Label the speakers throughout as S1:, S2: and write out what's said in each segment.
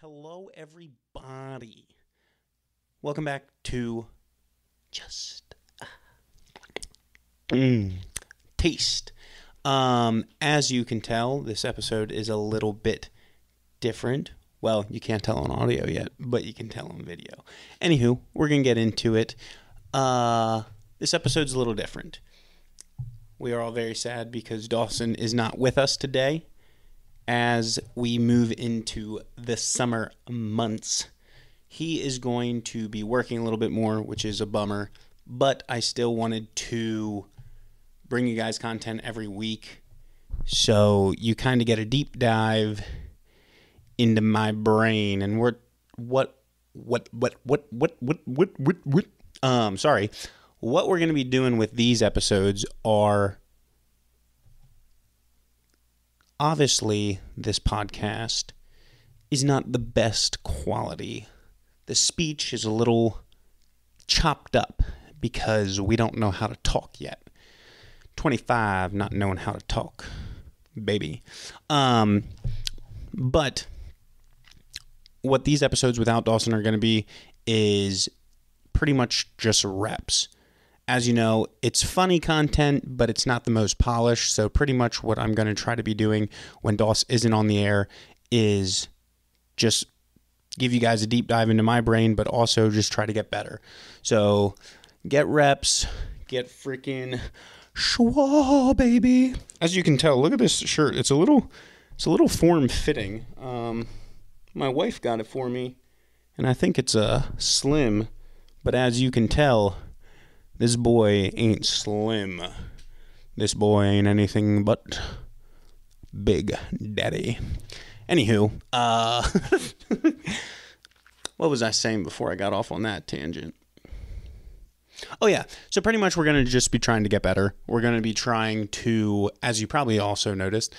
S1: Hello, everybody. Welcome back to Just Taste. As you can tell, this episode is a little bit different. Well, you can't tell on audio yet, but you can tell on video. Anywho, we're going to get into it. This episode's a little different. We are all very sad because Dawson is not with us today. As we move into the summer months, he is going to be working a little bit more, which is a bummer, but I still wanted to bring you guys content every week, so you kind of get a deep dive into my brain and what we're going to be doing with these episodes are. Obviously, this podcast is not the best quality. The speech is a little chopped up because we don't know how to talk yet. 25, not knowing how to talk, baby. But what these episodes without Dawson are going to be is pretty much just reps. As you know, it's funny content, but it's not the most polished. So pretty much what I'm going to try to be doing when Doss isn't on the air is just give you guys a deep dive into my brain, but also just try to get better. So get reps, get freaking swole, baby. As you can tell, look at this shirt. It's a little form fitting. My wife got it for me, and I think it's a slim, but as you can tell, this boy ain't slim. This boy ain't anything but Big Daddy. Anywho, what was I saying before I got off on that tangent? Oh yeah, so pretty much we're going to just be trying to get better. We're going to be trying to, as you probably also noticed,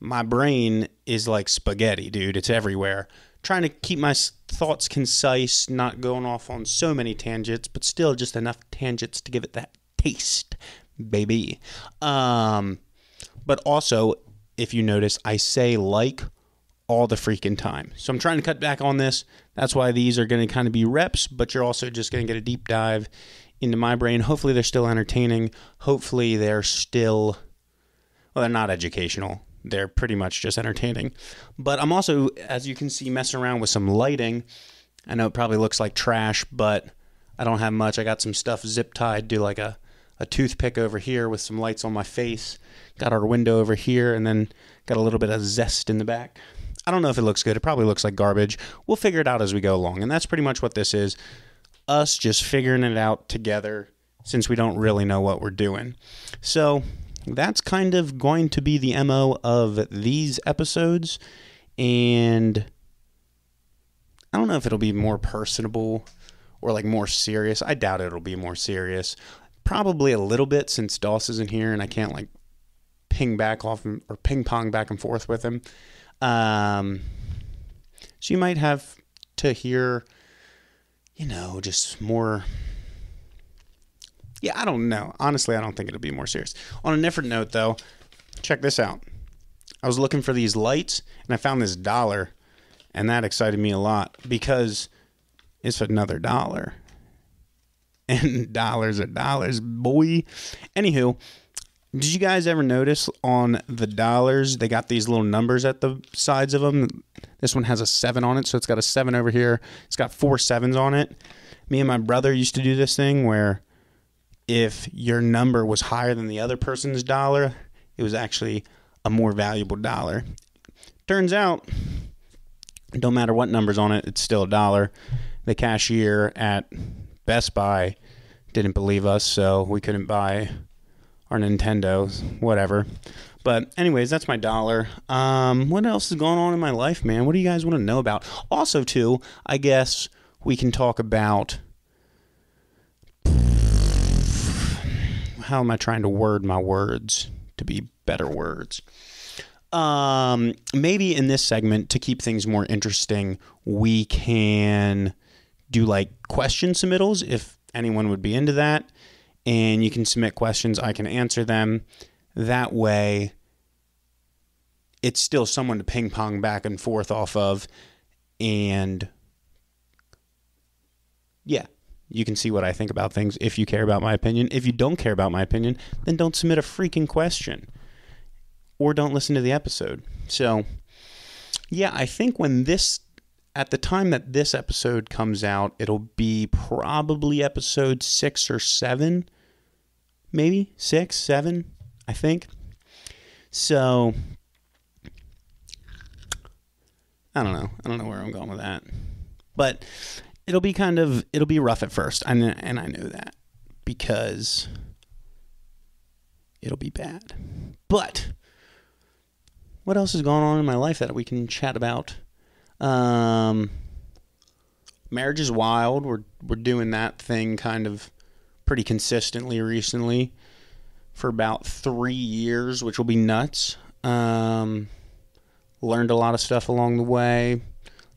S1: my brain is like spaghetti, dude. It's everywhere. Trying to keep my thoughts concise, not going off on so many tangents, but still just enough tangents to give it that taste, baby. But also, if you notice, I say like all the freaking time. So I'm trying to cut back on this. That's why these are going to kind of be reps, but you're also just going to get a deep dive into my brain. Hopefully they're still entertaining. Hopefully they're still, well, they're not educational. They're pretty much just entertaining. But I'm also, as you can see, messing around with some lighting. I know it probably looks like trash, but I don't have much. I got some stuff zip tied to like a toothpick over here with some lights on my face. Got our window over here, and then got a little bit of zest in the back. I don't know if it looks good. It probably looks like garbage. We'll figure it out as we go along. And that's pretty much what this is. Us just figuring it out together since we don't really know what we're doing. So that's kind of going to be the MO of these episodes, and I don't know if it'll be more personable or like more serious. I doubt it'll be more serious. Probably a little bit since Doss isn't here and I can't like ping pong back and forth with him. So you might have to hear, just more. Yeah, I don't know. Honestly, I don't think it'll be more serious. On a different note, though, check this out. I was looking for these lights, and I found this $1, and that excited me a lot because it's another $1. And dollars are dollars, boy. Anywho, did you guys ever notice on the dollars, they got these little numbers at the sides of them? This one has a 7 on it, so it's got a 7 over here. It's got 4 7s on it. Me and my brother used to do this thing where if your number was higher than the other person's $1, it was actually a more valuable $1. Turns out, don't matter what number's on it, it's still $1. The cashier at Best Buy didn't believe us, so we couldn't buy our Nintendo, whatever. But anyways, that's my $1. What else is going on in my life, man? What do you guys want to know about? Also, too, I guess we can talk about, how am I trying to word my words to be better words? Maybe in this segment, to keep things more interesting, we can do like question submittals if anyone would be into that. And you can submit questions. I can answer them. That way, it's still someone to ping pong back and forth off of. And yeah, you can see what I think about things if you care about my opinion. If you don't care about my opinion, then don't submit a freaking question or don't listen to the episode. So yeah, I think at the time that this episode comes out, it'll be probably episode 6 or 7, maybe 6, 7, I think. So I don't know where I'm going with that, but it'll be rough at first. And I know that because it'll be bad, but what else is going on in my life that we can chat about? Marriage is wild. We're doing that thing kind of pretty consistently recently for about 3 years, which will be nuts. Learned a lot of stuff along the way.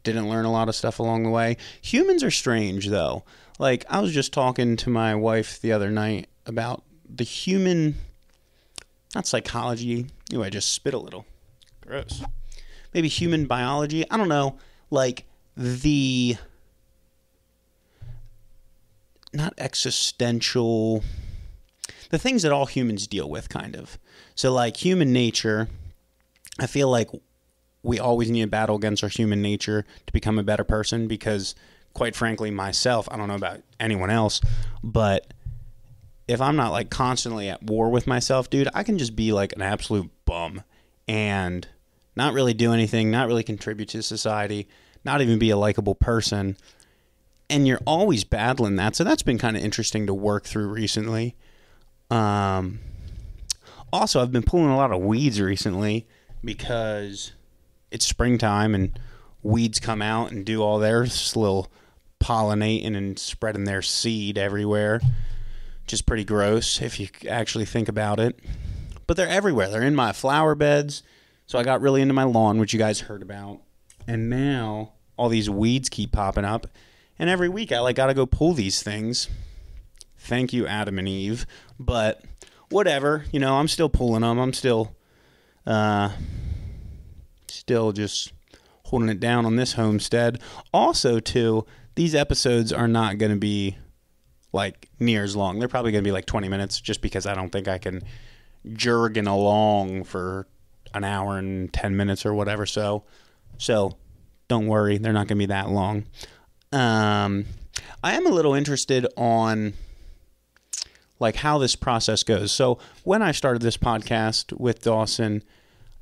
S1: Didn't learn a lot of stuff along the way. Humans are strange, though. Like, I was just talking to my wife the other night about the human, not psychology. Ooh, I just spit a little. Gross. Maybe human biology. I don't know. Like, not existential, the things that all humans deal with, kind of. So, like, human nature, I feel like we always need a battle against our human nature to become a better person because, quite frankly, myself, I don't know about anyone else, but if I'm not, like, constantly at war with myself, dude, I can just be, like, an absolute bum and not really do anything, not really contribute to society, not even be a likable person. And you're always battling that. So that's been kind of interesting to work through recently. Also, I've been pulling a lot of weeds recently because it's springtime and weeds come out and do all their little pollinating and spreading their seed everywhere, which is pretty gross if you actually think about it. But they're everywhere. They're in my flower beds. So I got really into my lawn, which you guys heard about. And now all these weeds keep popping up. And every week I got to go pull these things. Thank you, Adam and Eve. But whatever, I'm still pulling them. I'm still just holding it down on this homestead. Also, too, these episodes are not going to be like near as long. They're probably going to be like 20 minutes just because I don't think I can jerging along for an hour and 10 minutes or whatever. So don't worry, they're not going to be that long. I am a little interested on like how this process goes. So when I started this podcast with Dawson,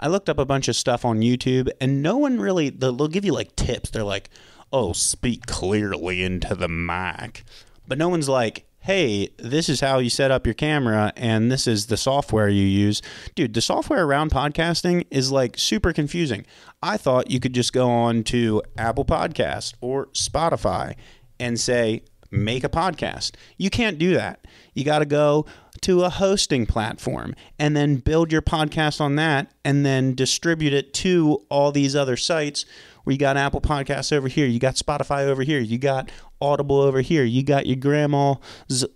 S1: I looked up a bunch of stuff on YouTube and no one really, they'll give you like tips. They're like, oh, speak clearly into the mic. But no one's like, hey, this is how you set up your camera and this is the software you use. Dude, the software around podcasting is like super confusing. I thought you could just go on to Apple Podcast or Spotify and say, make a podcast. You can't do that. You got to go to a hosting platform and then build your podcast on that and then distribute it to all these other sites where you got Apple Podcasts over here, you got Spotify over here, you got Audible over here, you got your grandma's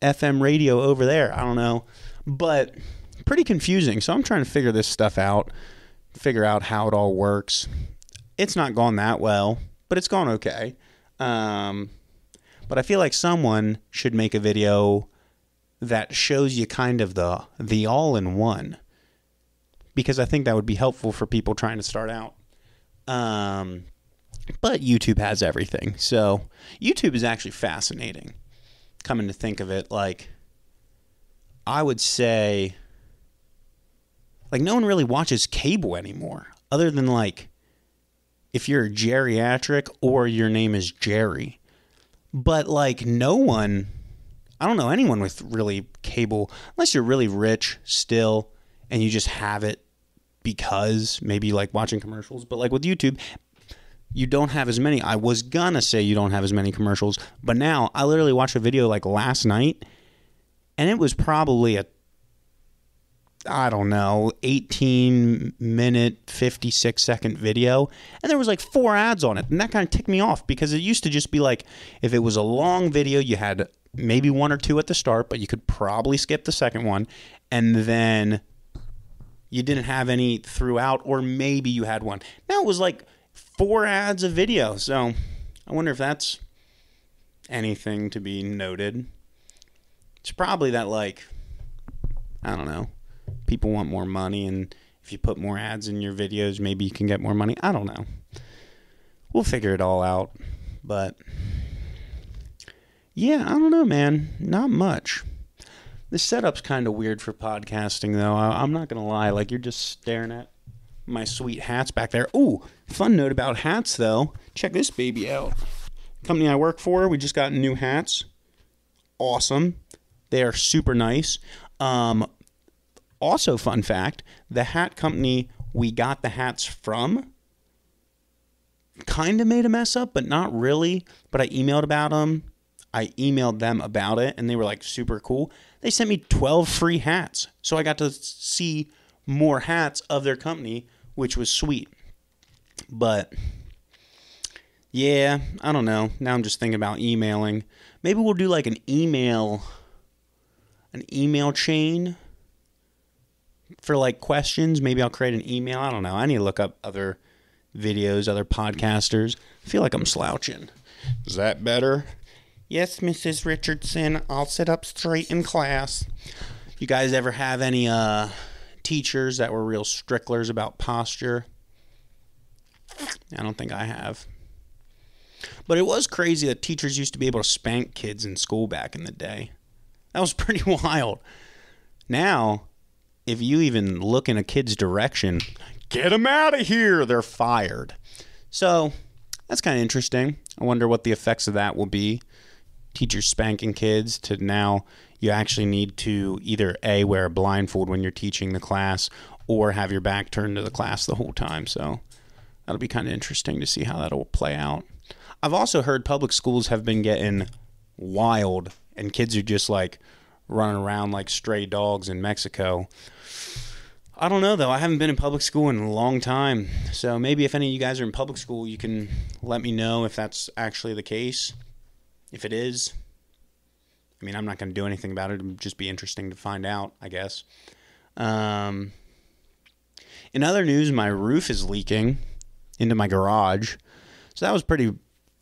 S1: FM radio over there. I don't know, but pretty confusing. So I'm trying to figure this stuff out, figure out how it all works. It's not gone that well, but it's gone okay. But I feel like someone should make a video that shows you kind of the all-in-one, because I think that would be helpful for people trying to start out. But YouTube has everything. So YouTube is actually fascinating. Coming to think of it, like, I would say, like, no one really watches cable anymore, other than, like, if you're geriatric or your name is Jerry. But, like, no one, I don't know anyone with really cable, unless you're really rich still and you just have it because maybe like watching commercials. But like with YouTube, you don't have as many. I was gonna say you don't have as many commercials, but now I literally watched a video like last night and it was probably a, I don't know, 18-minute, 56-second video, and there was like 4 ads on it, and that kind of ticked me off because it used to just be like, if it was a long video, you had maybe 1 or 2 at the start, but you could probably skip the second one, and then you didn't have any throughout, or maybe you had one. Now it was like 4 ads a video. So I wonder if that's anything to be noted. It's probably that, like, I don't know, people want more money, and if you put more ads in your videos, maybe you can get more money. I don't know. We'll figure it all out. But yeah, I don't know, man. Not much. The setup's kind of weird for podcasting, though. I'm not going to lie. Like, you're just staring at my sweet hats back there. Ooh, fun note about hats, though. Check this baby out. Company I work for, we just got new hats. Awesome. They are super nice. Also, fun fact, the hat company we got the hats from kind of made a mess up, but not really. But I emailed them about it, and they were like super cool. They sent me 12 free hats. So I got to see more hats of their company, which was sweet. But yeah, I don't know. Now I'm just thinking about emailing. Maybe we'll do like an email chain for like questions. Maybe I'll create an email. I don't know. I need to look up other videos, other podcasters. I feel like I'm slouching. Is that better? Yes, Mrs. Richardson. I'll sit up straight in class. You guys ever have any teachers that were real stricklers about posture? I don't think I have. But it was crazy that teachers used to be able to spank kids in school back in the day. That was pretty wild. Now, if you even look in a kid's direction, get them out of here, they're fired. So that's kind of interesting. I wonder what the effects of that will be. Teachers spanking kids to now you actually need to either A, wear a blindfold when you're teaching the class, or have your back turned to the class the whole time. So that'll be kind of interesting to see how that'll play out. I've also heard public schools have been getting wild, and kids are just like running around like stray dogs in Mexico. I don't know, though. I haven't been in public school in a long time. So maybe if any of you guys are in public school, you can let me know if that's actually the case. If it is, I mean, I'm not going to do anything about it. It would just be interesting to find out, I guess. In other news, my roof is leaking into my garage. So that was pretty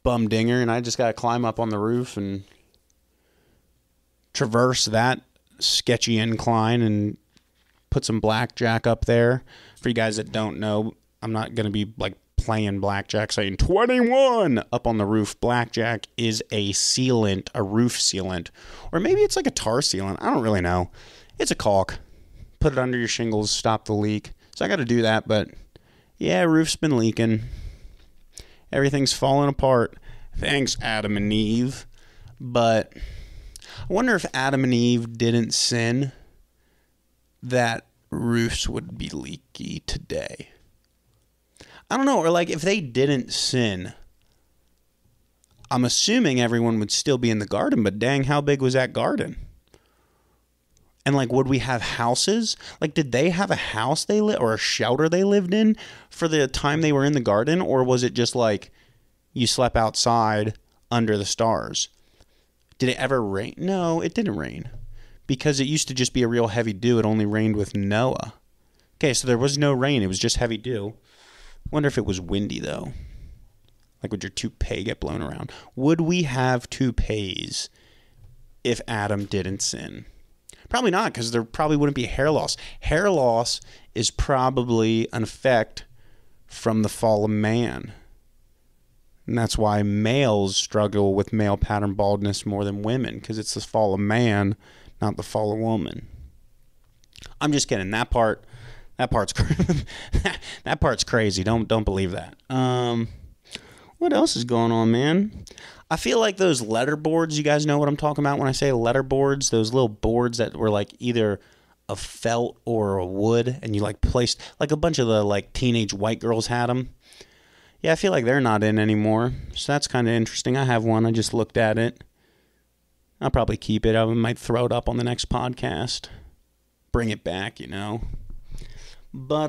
S1: bumdinger, and I just got to climb up on the roof and traverse that sketchy incline and put some blackjack up there. For you guys that don't know, I'm not going to be like playing blackjack saying 21 up on the roof. Blackjack is a sealant, a roof sealant, or maybe it's like a tar sealant. I don't really know. It's a caulk. Put it under your shingles, stop the leak. So I got to do that, but yeah, roof's been leaking. Everything's falling apart. Thanks, Adam and Eve. But I wonder if Adam and Eve didn't sin, that roofs would be leaky today. I don't know, or like if they didn't sin, I'm assuming everyone would still be in the garden, but dang, how big was that garden? And like, would we have houses? Like, did they have a house they lived, or a shelter they lived in for the time they were in the garden? Or was it just like you slept outside under the stars? Did it ever rain? No, it didn't rain. Because it used to just be a real heavy dew. It only rained with Noah. Okay, so there was no rain. It was just heavy dew. Wonder if it was windy, though. Like, would your toupee get blown around? Would we have toupees if Adam didn't sin? Probably not, because there probably wouldn't be hair loss. Hair loss is probably an effect from the fall of man. And that's why males struggle with male pattern baldness more than women, because it's the fall of man, not the fall of woman. I'm just kidding. That part's that part's crazy. Don't believe that. What else is going on, man? I feel like those letter boards, you guys know what I'm talking about when I say letter boards, those little boards that were like either a felt or a wood, and you like placed, like a bunch of the like teenage white girls had them. Yeah, I feel like they're not in anymore. So that's kind of interesting. I have one. I just looked at it. I'll probably keep it. I might throw it up on the next podcast. Bring it back, you know. But,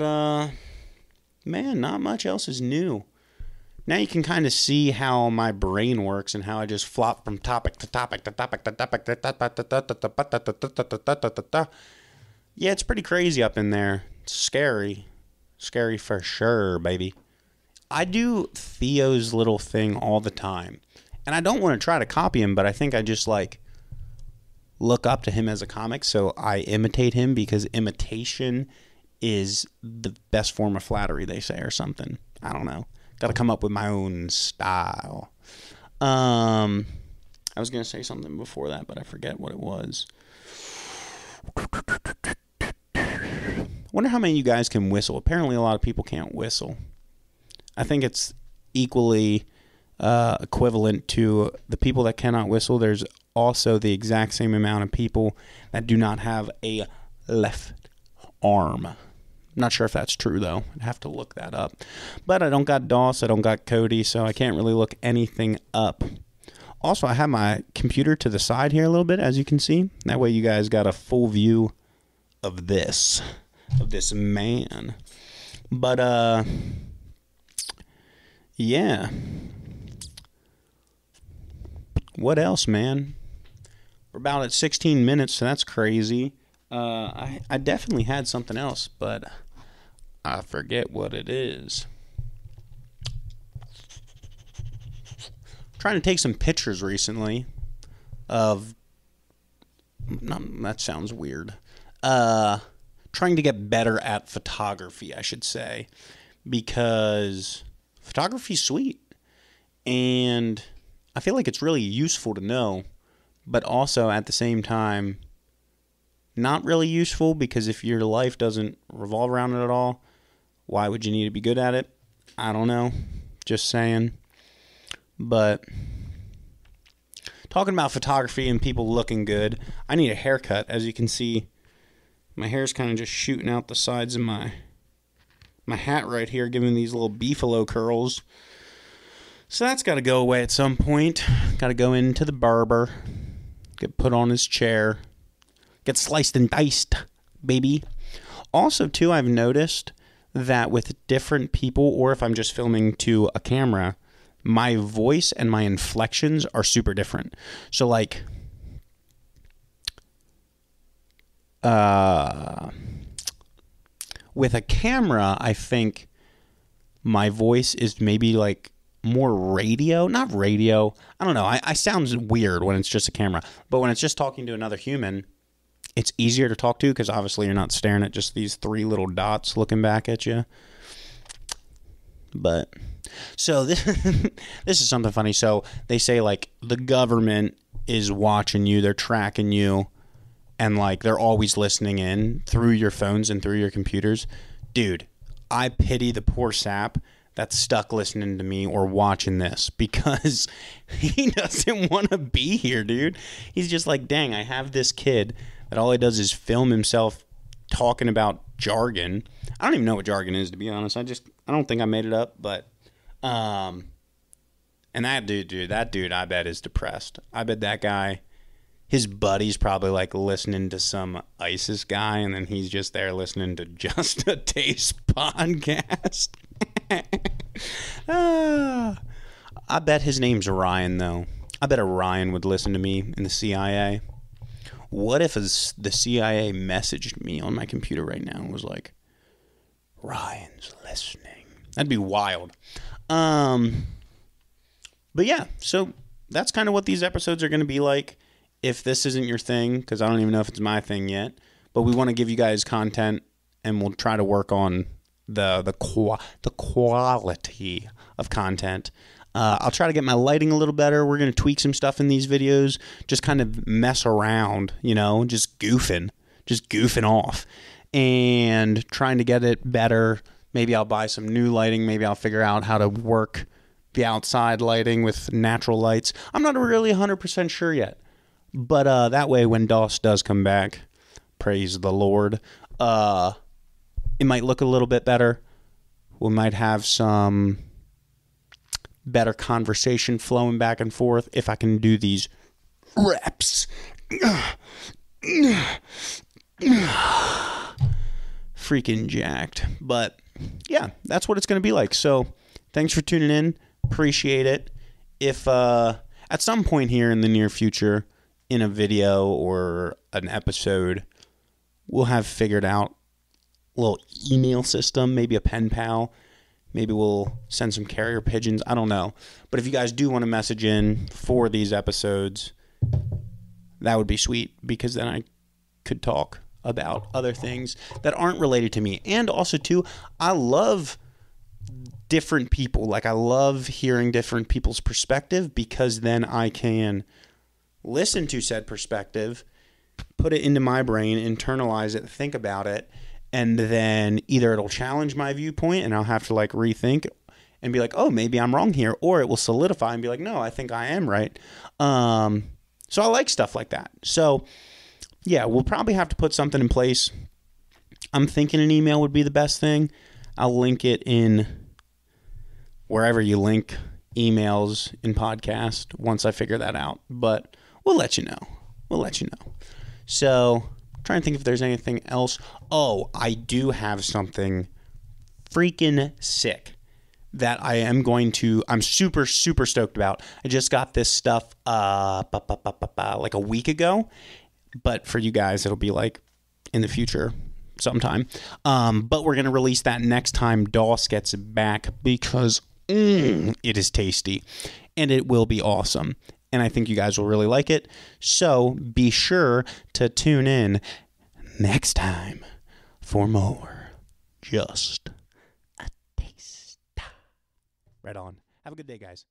S1: man, not much else is new. Now you can kind of see how my brain works and how I just flop from topic to topic to topic to topic to topic. Yeah, it's pretty crazy up in there. It's scary. Scary for sure, baby. I do Theo's little thing all the time. And I don't want to try to copy him, but I think I just like look up to him as a comic, so I imitate him because imitation is the best form of flattery, they say, or something. I don't know. Got to come up with my own style. I was going to say something before that, but I forget what it was. Wonder how many of you guys can whistle. Apparently a lot of people can't whistle. I think it's equally equivalent to the people that cannot whistle. There's also the exact same amount of people that do not have a left arm. Not sure if that's true, though. I'd have to look that up. But I don't got Doss, I don't got Cody, so I can't really look anything up. Also, I have my computer to the side here a little bit, as you can see. That way you guys got a full view of this man. But, yeah. What else, man? We're about at 16 minutes, so that's crazy. I definitely had something else, but I forget what it is. Trying to take some pictures recently of... that sounds weird. Trying to get better at photography, I should say. Because photography's sweet. And I feel like it's really useful to know. But also, at the same time, not really useful, because if your life doesn't revolve around it at all, why would you need to be good at it? I don't know. Just saying. But talking about photography and people looking good, I need a haircut. As you can see, my hair's kind of just shooting out the sides of my hat right here, giving these little beefalo curls. So that's got to go away at some point. Got to go into the barber, get put on his chair, get sliced and diced, baby. Also, too, I've noticed that with different people, or if I'm just filming to a camera, my voice and my inflections are super different. So, like, with a camera, I think my voice is maybe, like, more radio. Not radio. I don't know. I sound weird when it's just a camera. But when it's just talking to another human, it's easier to talk to because obviously you're not staring at just these three little dots looking back at you. But, so this is something funny. So they say, like, the government is watching you. They're tracking you. And, like, they're always listening in through your phones and through your computers. Dude, I pity the poor sap that's stuck listening to me or watching this because he doesn't want to be here, dude. He's just like, dang, I have this kid that all he does is film himself talking about jargon. I don't even know what jargon is, to be honest. I don't think I made it up, but and that dude, I bet is depressed. I bet that guy, his buddy's probably like listening to some ISIS guy, and then he's just there listening to Just a Taste podcast. I bet his name's Ryan, though. I bet a Ryan would listen to me in the CIA. What if the CIA messaged me on my computer right now and was like, Ryan's listening? That'd be wild. But yeah, so that's kind of what these episodes are going to be like. If this isn't your thing, because I don't even know if it's my thing yet, but we want to give you guys content, and we'll try to work on the quality of content. I'll try to get my lighting a little better. We're going to tweak some stuff in these videos, just kind of mess around, just goofing off and trying to get it better. Maybe I'll buy some new lighting. Maybe I'll figure out how to work the outside lighting with natural lights. I'm not really 100% sure yet, but that way when Doss does come back, praise the Lord, it might look a little bit better. We might have some better conversation flowing back and forth if I can do these reps. Freaking jacked. But yeah, that's what it's going to be like. So thanks for tuning in. Appreciate it. If at some point here in the near future, in a video or an episode, we'll have figured out a little email system, maybe a pen pal. Maybe we'll send some carrier pigeons. I don't know. But if you guys do want to message in for these episodes, that would be sweet, because then I could talk about other things that aren't related to me. And also, too, I love different people. Like, I love hearing different people's perspective, because then I can listen to said perspective, put it into my brain, internalize it, think about it, and then either it'll challenge my viewpoint and I'll have to like rethink and be like, oh, maybe I'm wrong here, or it will solidify and be like, no, I think I am right. So I like stuff like that. So yeah, we'll probably have to put something in place. I'm thinking an email would be the best thing. I'll link it in wherever you link emails in podcast once I figure that out. But we'll let you know. So I'm trying to think if there's anything else. Oh, I do have something freaking sick that I'm super, super stoked about. I just got this stuff like a week ago. But for you guys, it'll be like in the future sometime. But we're going to release that next time Doss gets back, because it is tasty and it will be awesome. And I think you guys will really like it. So be sure to tune in next time for more Just a Taste. Right on. Have a good day, guys.